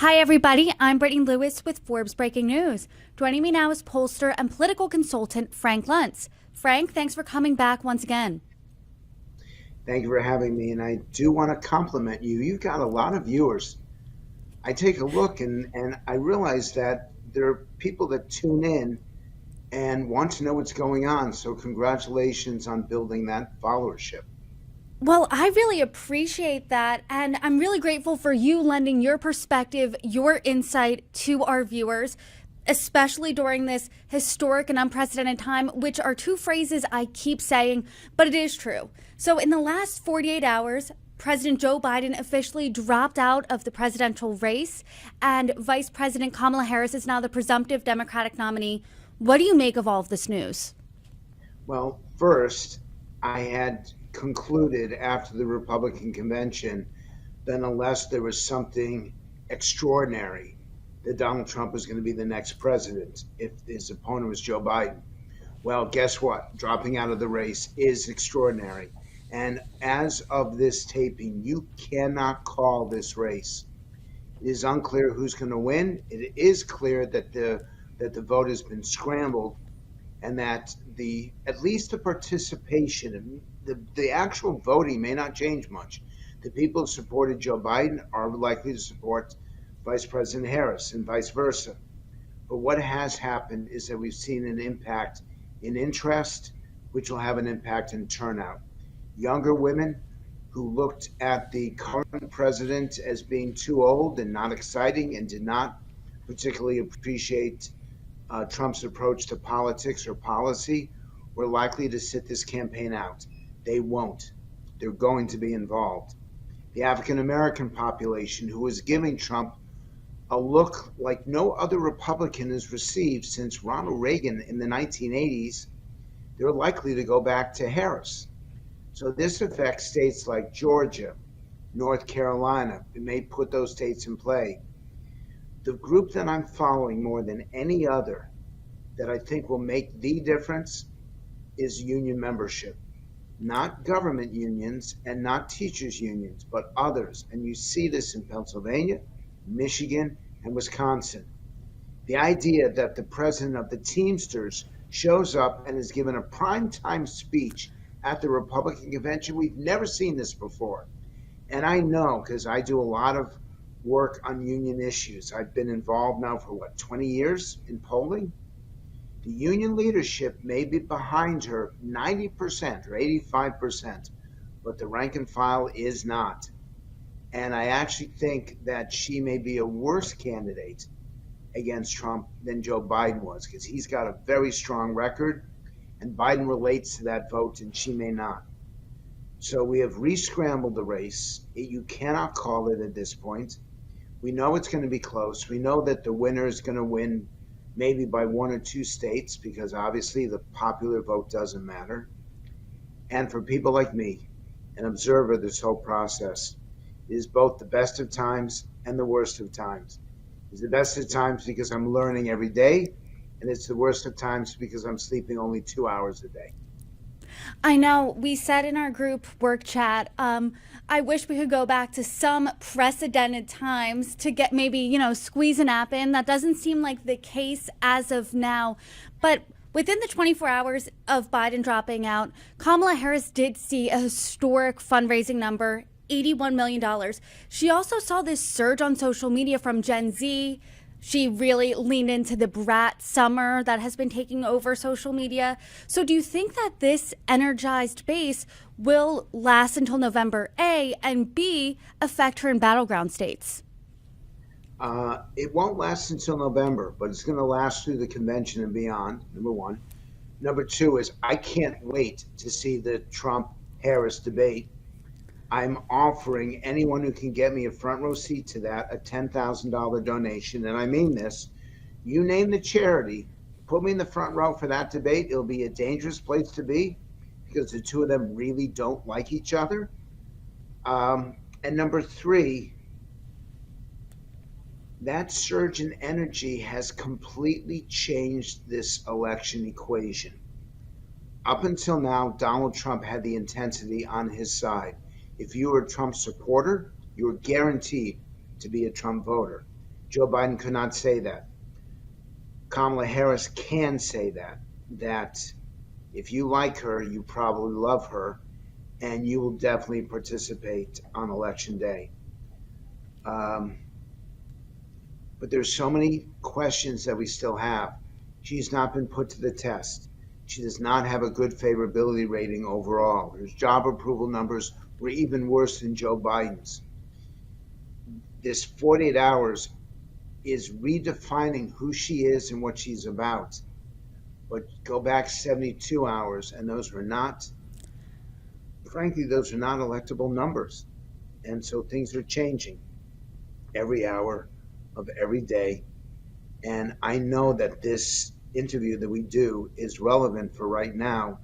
Hi, everybody. I'm Brittany Lewis with Forbes Breaking News. Joining me now is pollster and political consultant Frank Luntz. Frank, thanks for coming back once again. Thank you for having me. And I do want to compliment you. You've got a lot of viewers. I take a look and I realize that there are people that tune in and want to know what's going on. So congratulations on building that followership. Well, I really appreciate that, and I'm really grateful for you lending your perspective, your insight to our viewers, especially during this historic and unprecedented time, which are two phrases I keep saying, but it is true. So in the last 48 hours, President Joe Biden officially dropped out of the presidential race, and Vice President Kamala Harris is now the presumptive Democratic nominee. What do you make of all of this news? Well, first, I had concluded after the Republican convention that unless there was something extraordinary, that Donald Trump was going to be the next president if his opponent was Joe Biden. Well, guess what? Dropping out of the race is extraordinary. And as of this taping, you cannot call this race. It is unclear who's going to win. It is clear that the vote has been scrambled, and that at least the participation, the actual voting may not change much. The people who supported Joe Biden are likely to support Vice President Harris and vice versa. But what has happened is that we've seen an impact in interest, which will have an impact in turnout. Younger women who looked at the current president as being too old and not exciting and did not particularly appreciate Trump's approach to politics or policy were likely to sit this campaign out. They won't. They're going to be involved. The African American population, who is giving Trump a look like no other Republican has received since Ronald Reagan in the 1980s, they're likely to go back to Harris. So this affects states like Georgia, North Carolina. It may put those states in play. The group that I'm following more than any other that I think will make the difference is union membership. Not government unions and not teachers unions, but others. And you see this in Pennsylvania, Michigan, and Wisconsin. The idea that the president of the Teamsters shows up and is given a primetime speech at the Republican convention, we've never seen this before. And I know, because I do a lot of work on union issues. I've been involved now for 20 years in polling. The union leadership may be behind her 90% or 85%, but the rank and file is not. And I actually think that she may be a worse candidate against Trump than Joe Biden was, because he's got a very strong record, and Biden relates to that vote and she may not. So we have re-scrambled the race. You cannot call it at this point. We know it's going to be close. We know that the winner is going to win maybe by one or two states, because obviously the popular vote doesn't matter. And for people like me, an observer of this whole process, it is both the best of times and the worst of times. It's the best of times because I'm learning every day, and it's the worst of times because I'm sleeping only 2 hours a day. I know we said in our group work chat, I wish we could go back to some precedented times to get maybe, squeeze a nap in. That doesn't seem like the case as of now. But within the 24 hours of Biden dropping out, Kamala Harris did see a historic fundraising number, $81 million. She also saw this surge on social media from Gen Z. She really leaned into the brat summer that has been taking over social media. So do you think that this energized base will last until November, A, and B, affect her in battleground states? It won't last until November, but it's going to last through the convention and beyond, number one. Number two is I can't wait to see the Trump-Harris debate. I'm offering anyone who can get me a front row seat to that a $10,000 donation. And I mean this. You name the charity, put me in the front row for that debate. It'll be a dangerous place to be because the two of them really don't like each other. And number three, that surge in energy has completely changed this election equation. Up until now, Donald Trump had the intensity on his side. If you were a Trump supporter, you were guaranteed to be a Trump voter. Joe Biden could not say that. Kamala Harris can say that if you like her, you probably love her, and you will definitely participate on election day. But there's so many questions that we still have. She's not been put to the test. She does not have a good favorability rating overall. Her job approval numbers were even worse than Joe Biden's. This 48 hours is redefining who she is and what she's about. But go back 72 hours, and those were not, frankly, those are not electable numbers. And so things are changing every hour of every day. And I know that this interview that we do is relevant for right now,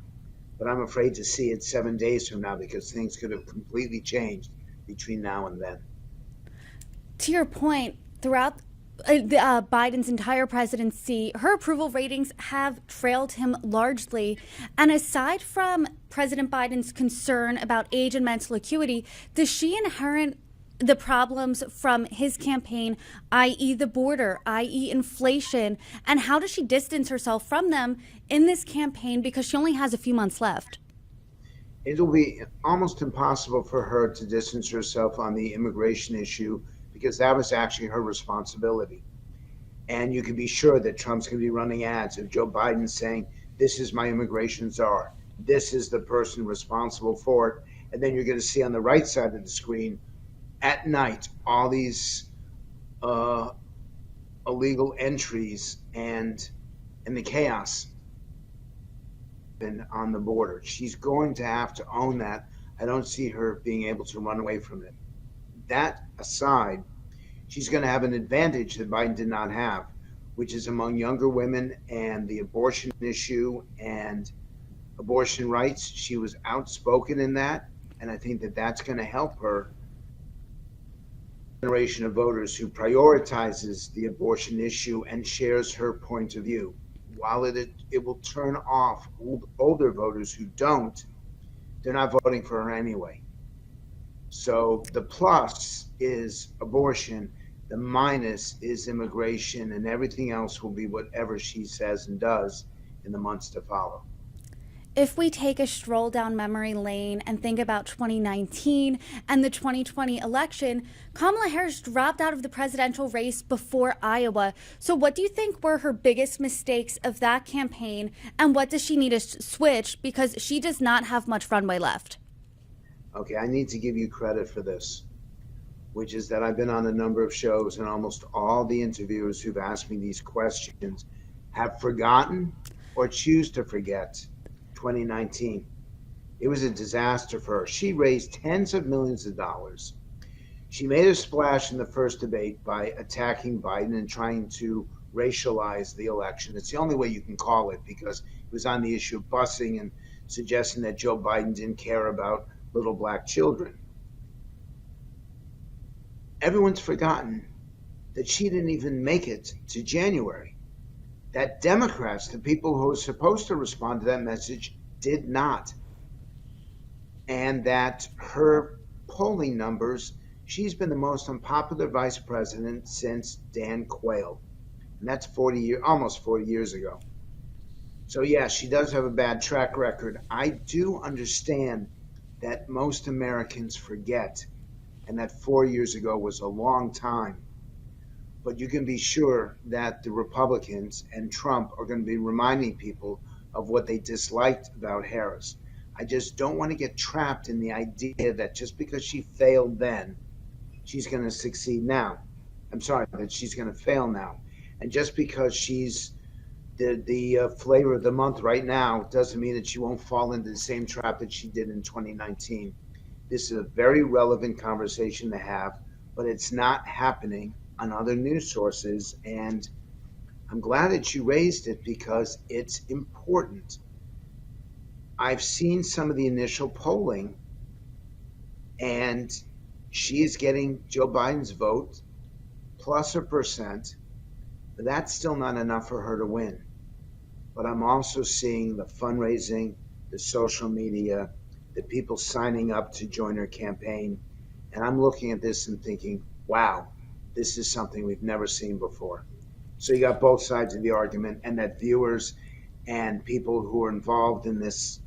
but I'm afraid to see it 7 days from now because things could have completely changed between now and then. To your point, throughout Biden's entire presidency, her approval ratings have trailed him largely. And aside from President Biden's concern about age and mental acuity, does she inherit the problems from his campaign, i.e. the border, i.e. inflation? And how does she distance herself from them in this campaign because she only has a few months left? It'll be almost impossible for her to distance herself on the immigration issue because that was actually her responsibility. And you can be sure that Trump's going to be running ads of Joe Biden saying, this is my immigration czar. This is the person responsible for it. And then you're going to see on the right side of the screen at night all these illegal entries and the chaos on the border. She's going to have to own that. I don't see her being able to run away from it. That aside, she's going to have an advantage that Biden did not have, which is among younger women and the abortion issue and abortion rights. She was outspoken in that, and I think that that's going to help her. Generation of voters who prioritizes the abortion issue and shares her point of view. While it will turn off older voters who don't, they're not voting for her anyway. So the plus is abortion, the minus is immigration, and everything else will be whatever she says and does in the months to follow. If we take a stroll down memory lane and think about 2019 and the 2020 election, Kamala Harris dropped out of the presidential race before Iowa. So what do you think were her biggest mistakes of that campaign, and what does she need to switch because she does not have much runway left? Okay, I need to give you credit for this, which is that I've been on a number of shows and almost all the interviewers who've asked me these questions have forgotten or choose to forget 2019. It was a disaster for her. She raised tens of millions of dollars. She made a splash in the first debate by attacking Biden and trying to racialize the election. It's the only way you can call it because it was on the issue of busing and suggesting that Joe Biden didn't care about little black children. Everyone's forgotten that she didn't even make it to January. That Democrats, the people who were supposed to respond to that message, did not. And that her polling numbers, she's been the most unpopular vice president since Dan Quayle. And that's almost 40 years ago. So yeah, she does have a bad track record. I do understand that most Americans forget, and that 4 years ago was a long time. But you can be sure that the Republicans and Trump are going to be reminding people of what they disliked about Harris. I just don't want to get trapped in the idea that just because she failed then, she's going to succeed now. I'm sorry, that she's going to fail now. And just because she's the flavor of the month right now doesn't mean that she won't fall into the same trap that she did in 2019. This is a very relevant conversation to have, but it's not happening on other news sources, and I'm glad that you raised it because it's important. I've seen some of the initial polling, and she is getting Joe Biden's vote plus a percent, but that's still not enough for her to win. But I'm also seeing the fundraising, the social media, the people signing up to join her campaign, and I'm looking at this and thinking, wow, this is something we've never seen before. So you got both sides of the argument, and that viewers and people who are involved in this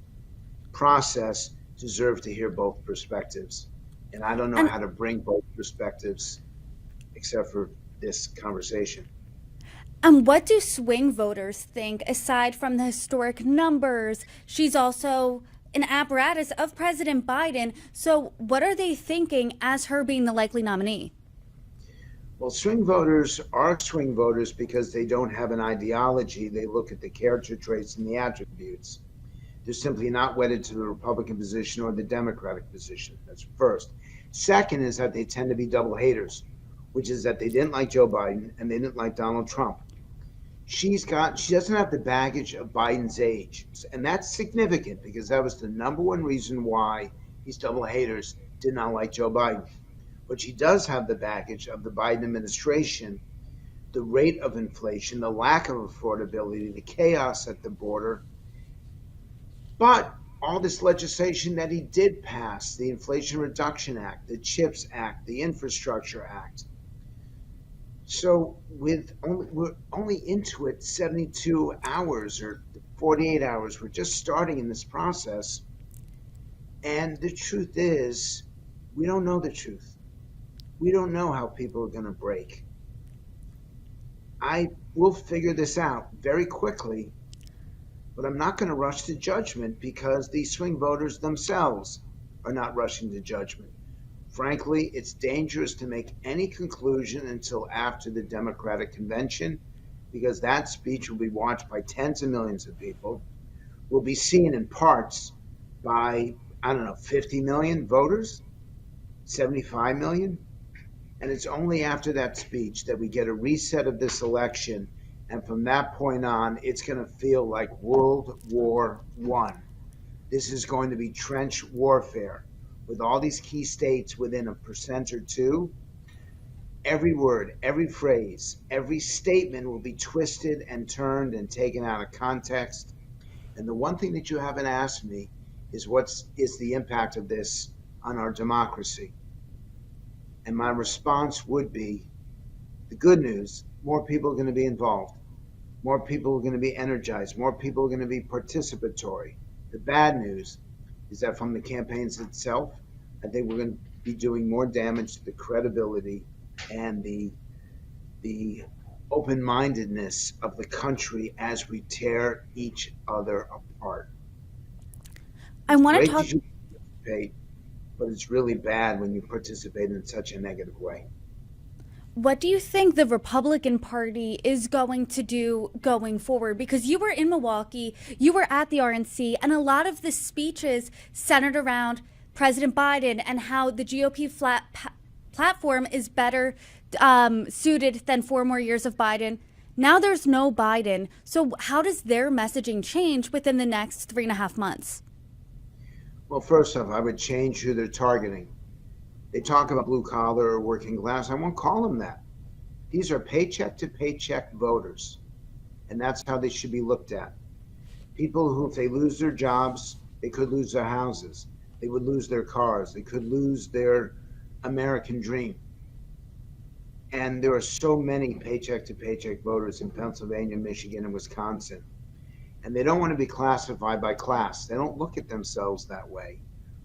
process deserve to hear both perspectives. And I don't know And how to bring both perspectives except for this conversation. what do swing voters think aside from the historic numbers? She's also an apparatus of President Biden. So what are they thinking as her being the likely nominee? Well, swing voters are swing voters because they don't have an ideology. They look at the character traits and the attributes. They're simply not wedded to the Republican position or the Democratic position. That's first. Second is that they tend to be double haters, which is that they didn't like Joe Biden and they didn't like Donald Trump. She doesn't have the baggage of Biden's age. And that's significant because that was the number one reason why these double haters did not like Joe Biden. But she does have the baggage of the Biden administration, the rate of inflation, the lack of affordability, the chaos at the border, but all this legislation that he did pass, the Inflation Reduction Act, the CHIPS Act, the Infrastructure Act. So we're only into it 72 hours or 48 hours. We're just starting in this process. And the truth is, we don't know the truth. We don't know how people are going to break. I will figure this out very quickly, but I'm not going to rush to judgment because these swing voters themselves are not rushing to judgment. Frankly, it's dangerous to make any conclusion until after the Democratic convention because that speech will be watched by tens of millions of people, will be seen in parts by, 50 million voters, 75 million. And it's only after that speech that we get a reset of this election. And from that point on, it's going to feel like World War I. This is going to be trench warfare with all these key states within 1% or 2%. Every word, every phrase, every statement will be twisted and turned and taken out of context. And the one thing that you haven't asked me is what is the impact of this on our democracy? And my response would be, the good news, more people are going to be involved. More people are going to be energized. More people are going to be participatory. The bad news is that from the campaigns itself, I think we're going to be doing more damage to the credibility and the open-mindedness of the country as we tear each other apart. I want to Great talk. that you participate, but it's really bad when you participate in such a negative way. What do you think the Republican Party is going to do going forward? Because you were in Milwaukee, you were at the RNC, and a lot of the speeches centered around President Biden and how the GOP platform is better suited than 4 more years of Biden. Now there's no Biden. So how does their messaging change within the next 3.5 months? Well, first off, I would change who they're targeting. They talk about blue collar or working class. I won't call them that. These are paycheck to paycheck voters, and that's how they should be looked at. People who, if they lose their jobs, they could lose their houses. They would lose their cars. They could lose their American dream. And there are so many paycheck to paycheck voters in Pennsylvania, Michigan, and Wisconsin. And they don't want to be classified by class. They don't look at themselves that way,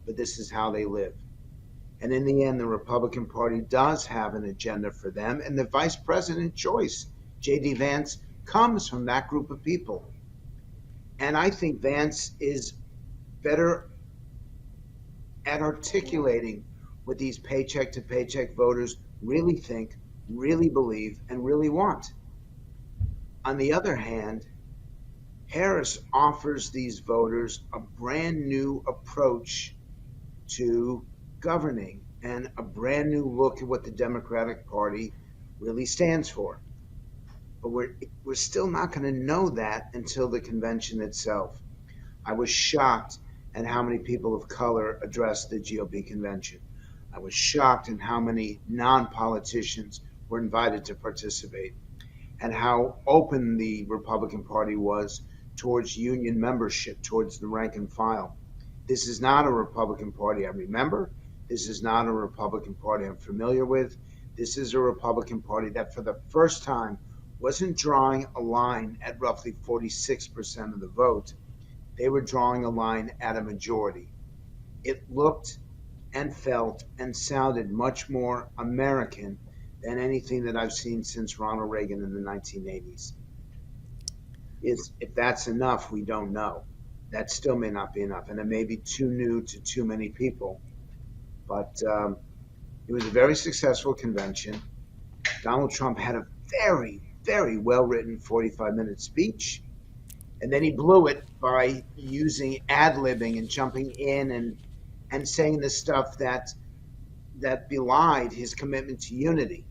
but this is how they live. And in the end, the Republican Party does have an agenda for them. And the vice president choice, J.D. Vance, comes from that group of people. And I think Vance is better at articulating what these paycheck to paycheck voters really think, really believe, and really want. On the other hand, Harris offers these voters a brand new approach to governing and a brand new look at what the Democratic Party really stands for. But we're still not going to know that until the convention itself. I was shocked at how many people of color addressed the GOP convention. I was shocked at how many non-politicians were invited to participate and how open the Republican Party was towards union membership, towards the rank and file. This is not a Republican Party I remember. This is not a Republican Party I'm familiar with. this is a Republican Party that for the first time wasn't drawing a line at roughly 46% of the vote. They were drawing a line at a majority. It looked and felt and sounded much more American than anything that I've seen since Ronald Reagan in the 1980s. If that's enough, we don't know. That still may not be enough, and it may be too new to too many people. But it was a very successful convention. Donald Trump had a very, very well-written 45-minute speech, and then he blew it by using ad-libbing and jumping in and saying the stuff that belied his commitment to unity.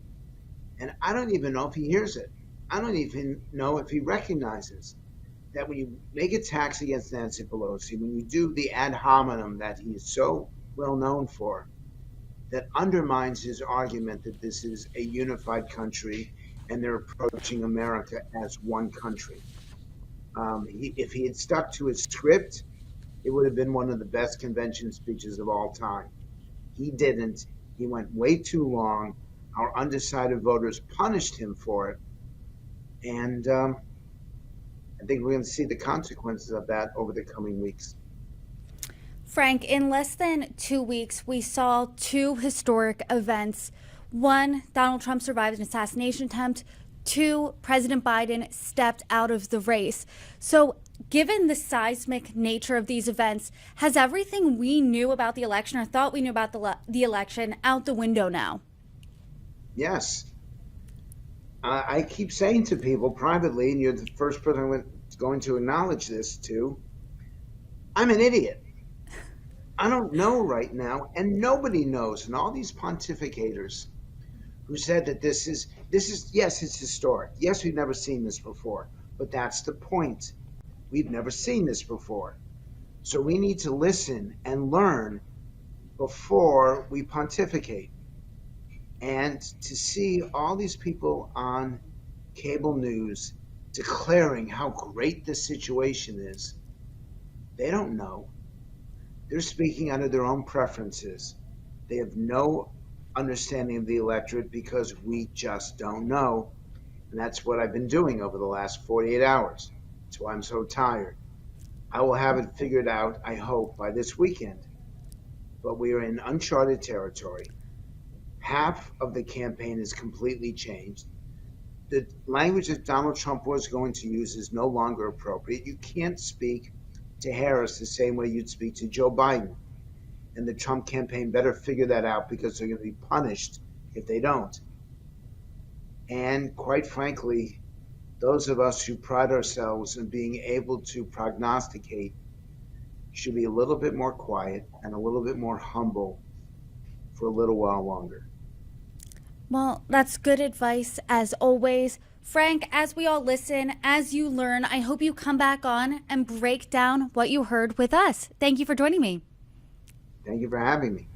And I don't even know if he hears it. I don't even know if he recognizes that when you make attacks against Nancy Pelosi, when you do the ad hominem that he is so well known for, that undermines his argument that this is a unified country and they're approaching America as one country. If he had stuck to his script, it would have been one of the best convention speeches of all time. He didn't. He went way too long. Our undecided voters punished him for it. And I think we're going to see the consequences of that over the coming weeks. Frank, in less than 2 weeks, we saw two historic events. One, Donald Trump survived an assassination attempt. Two, President Biden stepped out of the race. So given the seismic nature of these events, has everything we knew about the election or thought we knew about the election out the window now? Yes. I keep saying to people privately, and you're the first person I'm going to acknowledge this to, I'm an idiot. I don't know right now, and nobody knows. And all these pontificators who said that this is yes, it's historic. Yes, we've never seen this before, but that's the point. We've never seen this before. So we need to listen and learn before we pontificate. And to see all these people on cable news declaring how great the situation is, they don't know. They're speaking out of their own preferences. They have no understanding of the electorate because we just don't know. And that's what I've been doing over the last 48 hours. That's why I'm so tired. I will have it figured out, I hope, by this weekend. But we are in uncharted territory. Half of the campaign is completely changed. The language that Donald Trump was going to use is no longer appropriate. You can't speak to Harris the same way you'd speak to Joe Biden. And the Trump campaign better figure that out because they're going to be punished if they don't. And quite frankly, those of us who pride ourselves in being able to prognosticate should be a little bit more quiet and a little bit more humble for a little while longer. Well, that's good advice as always. Frank, as we all listen, as you learn, I hope you come back on and break down what you heard with us. Thank you for joining me. Thank you for having me.